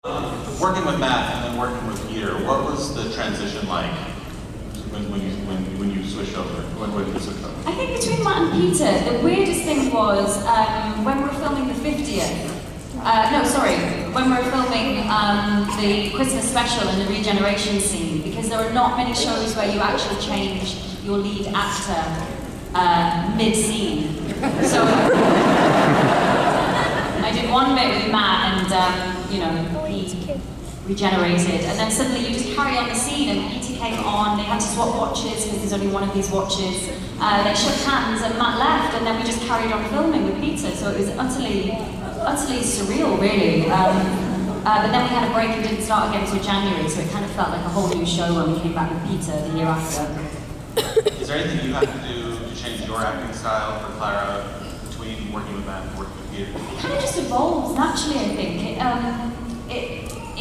Working with Matt and then working with Peter, what was the transition like when you switched over? When you switched over? I think between Matt and Peter, the weirdest thing was when we were filming the 50th. When we were filming the Christmas special and the regeneration scene, because there are not many shows where you actually change your lead actor mid-scene. So I did one bit with Matt and he regenerated, and then suddenly you just carry on the scene, and Peter came on, they had to swap watches because there's only one of these watches. They shook hands and Matt left, and then we just carried on filming with Peter, so it was utterly surreal, really. But then we had a break and didn't start again until January, so it kind of felt like a whole new show when we came back with Peter the year after. Is there anything you have to do to change your acting style for Clara between working with Matt and working with Peter? It kind of just evolves naturally, I think.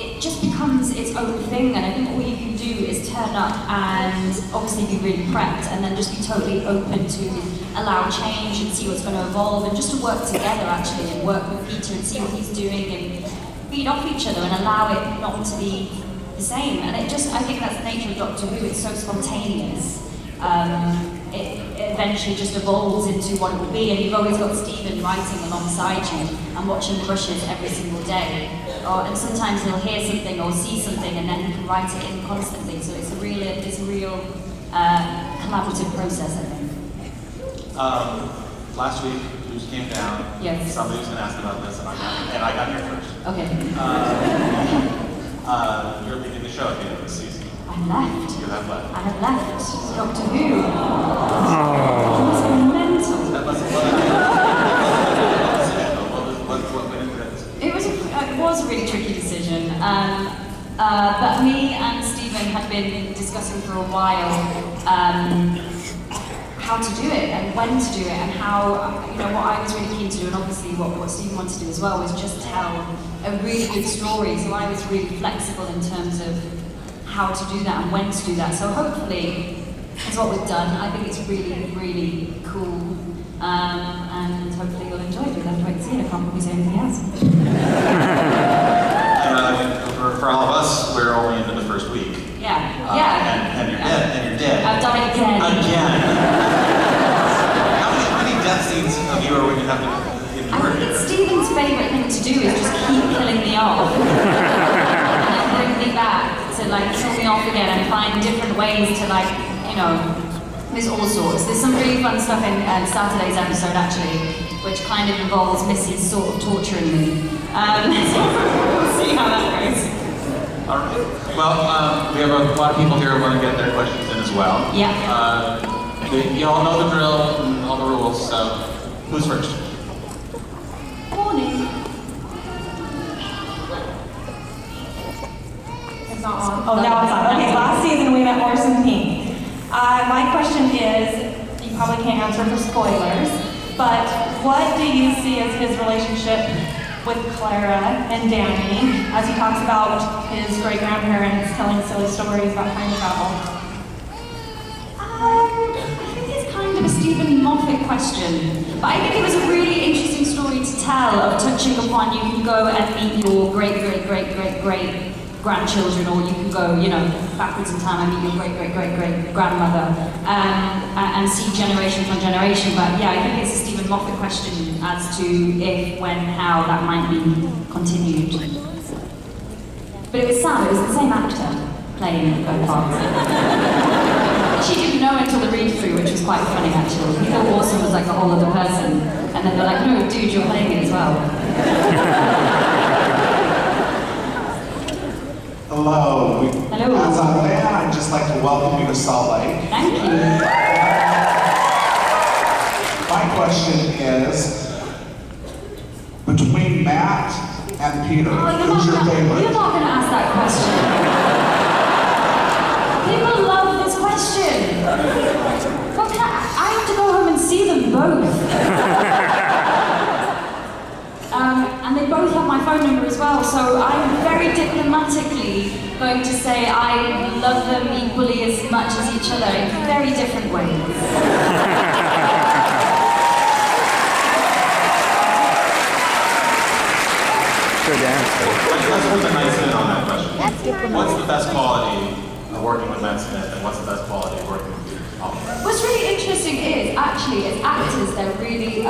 It just becomes its own thing, and I think all you can do is turn up and obviously be really prepped, and then just be totally open to allow change and see what's going to evolve, and just to work together actually, and work with Peter and see what he's doing, and feed off each other and allow it not to be the same. And I think that's the nature of Doctor Who, it's so spontaneous. It eventually just evolves into what it will be, and you've always got Stephen writing alongside you and watching the brushes every single day. And sometimes he'll hear something or see something, and then he can write it in constantly. So it's a real collaborative process, I think. Last week, news came down. Yes. Somebody was going to ask about this, and I got here first. Okay. You're leaving the show at the end of the season. I left. You have left. I have left. Doctor Who. It was mental. That must what went into that? It was a really tricky decision. But me and Stephen had been discussing for a while how to do it and when to do it, and how, what I was really keen to do, and obviously what Stephen wanted to do as well, was just tell a really good story. So I was really flexible in terms of how to do that and when to do that. So hopefully it's what we've done. I think it's really, really cool. And hopefully you'll enjoy it. You'll have to wait and see it. I can't probably say anything else. For all of us, we're only into the first week. Yeah. And you're dead. I've done it again. How many death scenes of you are we going to have to endure? I think it's Stephen's favourite thing to do is just keep killing me off. And then bring me back to kill me off again and find different ways to there's all sorts. There's some really fun stuff in Saturday's episode actually, which kind of involves Missy sort of torturing me. So we'll see how that goes. All right. Well, we have a lot of people here who want to get their questions in as well. Yeah. You all know the drill and all the rules, so who's first? Morning. It's not on. Oh, now it's on. Okay, last season we met Orson Pink. My question is, you probably can't answer for spoilers, but what do you see as his relationship with Clara and Danny as he talks about his great-grandparents telling silly stories about time travel? I think it's kind of a Stephen Moffat question, but I think it was a really interesting story to tell, of touching upon you can go and meet your great grandchildren, or you can go, backwards in time and meet your great grandmother, and see generation from generation. But yeah, I think it's a Stephen Moffat question as to if, when, how that might be continued. But it was sad, it was the same actor playing both parts. She didn't know until the read-through, which was quite funny actually. He thought Orson was like a whole other person, and then they're like, no dude, you're playing it as well. Hello. Hello. As a man, I'd just like to welcome you to Salt Lake. Thank you. My question is, between Matt and Peter, who's your favorite? You're not going to ask that question. People love this question. But I have to go home and see them both. And they both have my phone number as well, so I'm very diplomatically going to say I love them equally as much as each other in very different ways. Good answer. Let's put the nice in on that question. What's the best quality of working with Matt Smith, and what's the best quality of working with Peter? What's really interesting is, actually, as actors, they're really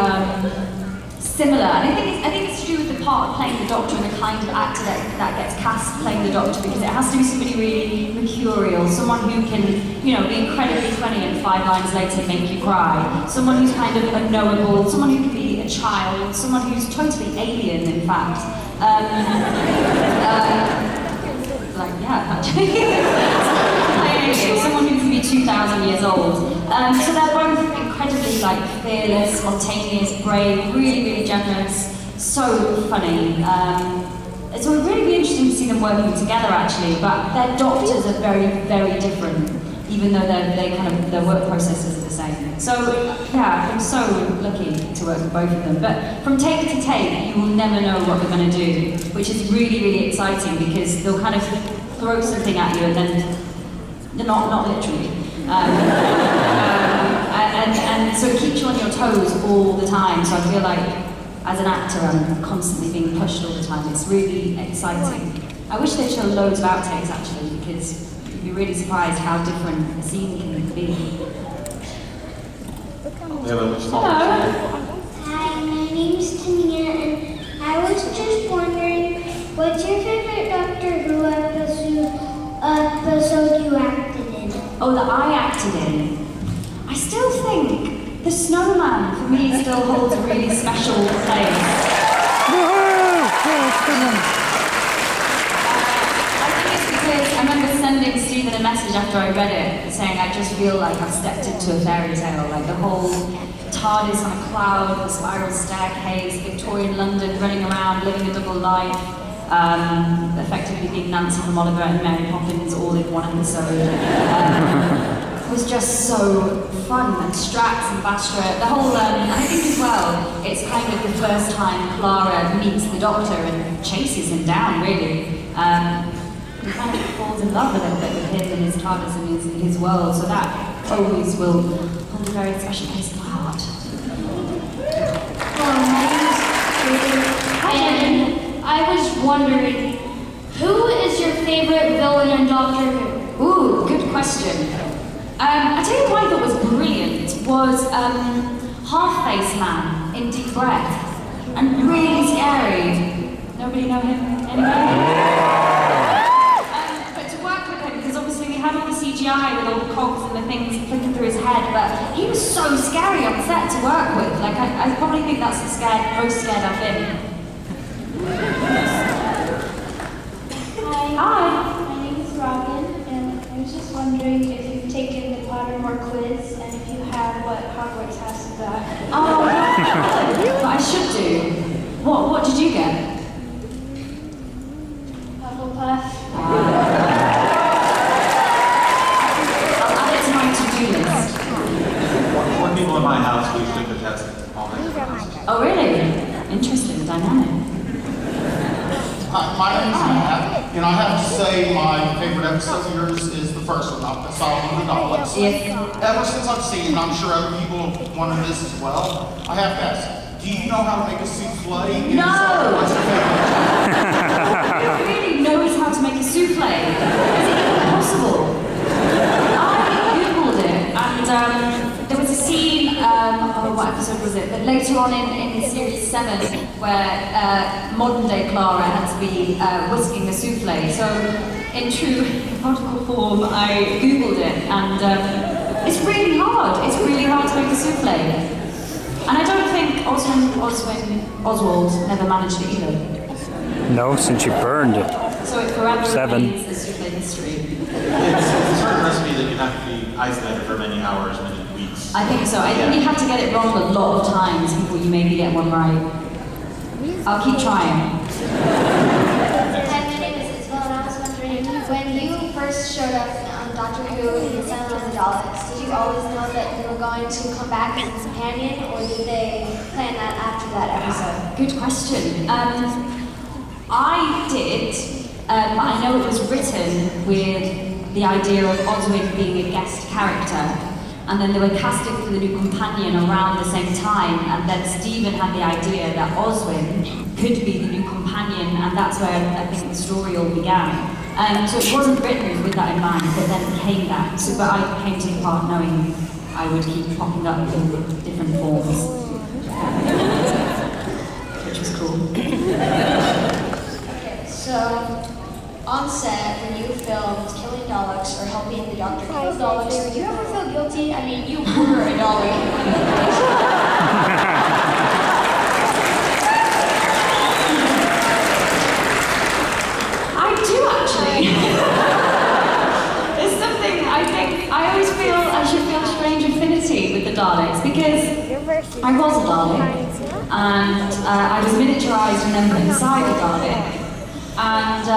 similar. And I think it's to do with the part of playing the Doctor and the kind of actor that gets cast playing the Doctor, because it has to be somebody really mercurial, someone who can, you know, be incredibly funny and 5 lines later make you cry, someone who's kind of unknowable, someone who can be a child, someone who's totally alien, in fact. Like, yeah, actually. Someone who can be 2,000 years old. So they're both incredibly like fearless, spontaneous, brave, really, really generous, so funny. So it would really be interesting to see them working together actually, but their doctors are very, very different, even though their work processes are the same. So yeah, I'm so lucky to work with both of them. But from take to take, you will never know what they're going to do, which is really, really exciting, because they'll kind of throw something at you and then not literally. And so it keeps you on your toes all the time. So I feel like, as an actor, I'm constantly being pushed all the time. It's really exciting. I wish they'd show loads of outtakes, actually, because you'd be really surprised how different a scene can be. Hello. Hi, my name's Tania, and I was just wondering, what's your favorite Doctor Who episode you acted in? Oh, that I acted in. I still think The Snowman, for me, still holds a really special place. I think it's because I remember sending Stephen a message after I read it, saying I just feel like I've stepped into a fairy tale, like the whole TARDIS on a cloud, the spiral staircase, Victorian London, running around, living a double life. Effectively being Nancy from Oliver and Mary Poppins all in one episode. Was just so fun, and Strax and Bastra, the whole, and I think as well, it's kind of the first time Clara meets the Doctor and chases him down, really. He kind of falls in love a little bit with him and his TARDIS and his world, so that always will hold a very special place in my heart. I was wondering, who is your favorite villain in Doctor Who? Ooh, good question. I tell you what I thought was brilliant was Half-Face Man in Deep Breath, and really scary. Nobody know him? Anybody? But to work with him, because obviously we had all the CGI with all the cogs and the things flicking through his head, but he was so scary on set to work with. Like I probably think that's the most scared I've been. Hi, my name is Robin, and I was just wondering if you've taken the Pottermore quiz, and if you have, what Hogwarts has to that. Oh, but I should do. What did you get? Hufflepuff. I'll add it to my to-do list. 4 people in my house, we took the test all night. Oh, really? Interesting dynamic. Hi, my name's Matt, and I have to say my favorite episode of yours is the first one, Asylum of the Daleks. Yes. Ever since I've seen it, and I'm sure other people have wanted this as well, I have to ask, do you know how to make a souffle? No! What's your favorite? Who really knows how to make a souffle? Is it even possible? I googled it, and there was a scene, what episode was it? But later on in series 7, where modern day Clara had to be whisking a souffle. So, in true protocol form, I googled it, and it's really hard. It's really hard to make a souffle. And I don't think Oswald never managed it either. No, since you burned it. So it forever 7. remains a souffle mystery. It's a certain recipe that you have to be isolated for many hours, many weeks. I think so. I think you have to get it wrong a lot of times before you maybe get one right. I'll keep trying. Hi, my name is Isabel, and I was wondering, when you first showed up on Doctor Who in the Asylum of the Daleks, did you always know that you were going to come back as a companion, or did they plan that after that episode? Good question. I did, but I know it was written with the idea of Oswald being a guest character. And then they were casting for the new companion around the same time, and then Stephen had the idea that Oswin could be the new companion companion, and that's where I think the story all began. So it wasn't written with that in mind, but then came that. But I came to the part knowing I would keep popping up in different forms, which was cool. Okay, so on set, when you filmed killing Daleks or helping the Doctor kill Daleks, did you ever feel guilty? I mean, you were a Dalek. I do actually. There's something I think I always feel I should feel strange affinity with the Daleks because I was a Dalek and I was miniaturized and then put inside a Dalek. And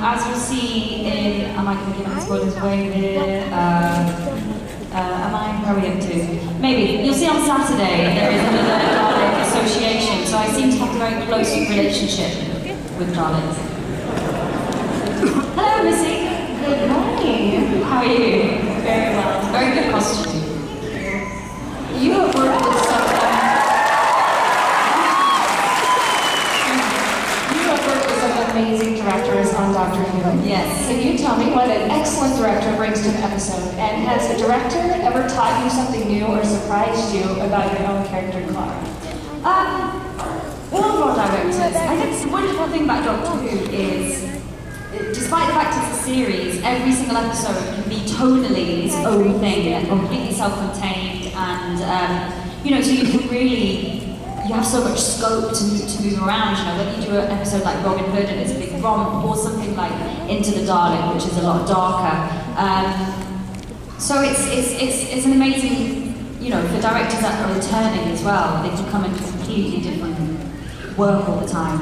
as you'll see in, am I going to give any spoilers away here? Am I? Where are we up to? Maybe. You'll see on Saturday there is another Dalek association, so I seem to have a very close relationship with Daleks. Hello, Missy. Good morning. How are you? Very well. Very good costume. You have worked with some amazing directors on Doctor Who. Yes. Can you tell me what an excellent director brings to an episode? And has a director ever taught you something new or surprised you about your own character, Clara? All of our directors. I think the wonderful thing about Doctor Who is, despite the fact it's a series, every single episode can be tonally its own thing and completely self-contained, and you know, so you can really. You have so much scope to move around, you know, whether you do an episode like Robin Hood and it's a big romp, or something like Into the Dalek, which is a lot darker. So it's an amazing, you know, for directors that are returning as well, they can come into completely different work all the time.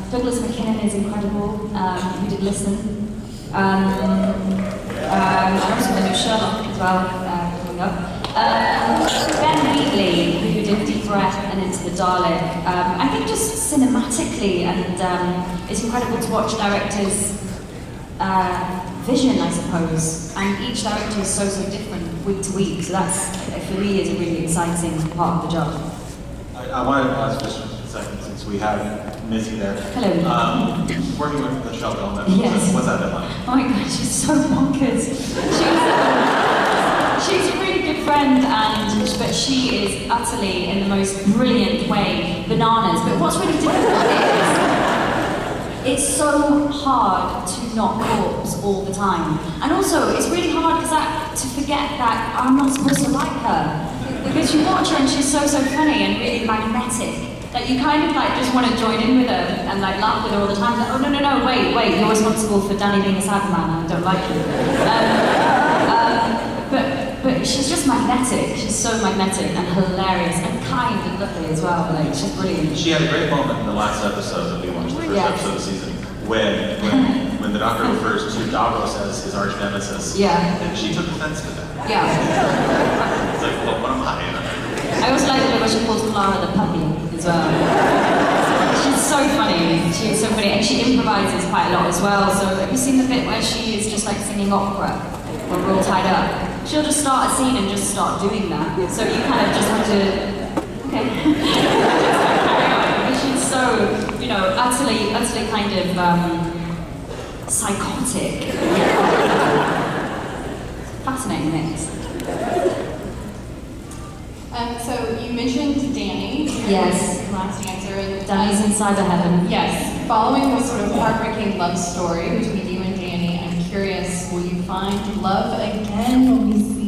Douglas McKinnon is incredible, who did Listen. And also the new Sherlock as well, coming up. Ben Wheatley, who did Deep Breath and Into the Dalek. I think just cinematically, and it's incredible to watch directors' vision, I suppose. And each director is so different week to week, so that's, for me, is a really exciting part of the job. I wanted to ask just a second, since we have Missy there. Hello. Working with the Michelle Bellman, Yes. what's that been like? Oh my god, she's so bonkers. She's a really good friend, but she is utterly, in the most brilliant way, bananas. But what's really difficult is, it's so hard to not corpse all the time. And also, it's really hard to forget that I'm not supposed to like her. Because you watch her and she's so funny and really magnetic. That you kind of just want to join in with her and laugh with her all the time. Like, oh no, wait, you're responsible for Danny being a sad man, I don't like you. But she's just magnetic. She's so magnetic and hilarious and kind and lovely as well. She's brilliant. She had a great moment in the last episode that we watched, the first episode of the season, when the Doctor refers to Davros as his arch nemesis. Yeah. And she took offense to that. Yeah. It's like, well, what am I? I also like the way she calls Clara the puppy as well. She's so funny. She's so funny, and she improvises quite a lot as well. So have you seen the bit where she is just singing opera when we're all tied up? She'll just start a scene and just start doing that. So you kind of just have to, okay. Carry on. Because she's so, you know, utterly kind of psychotic. Fascinating mix. So you mentioned Danny. Yes. Last answer. Danny's in cyber heaven. Yes. Following this sort of heartbreaking love story between you and Danny, I'm curious, will you find love again when we see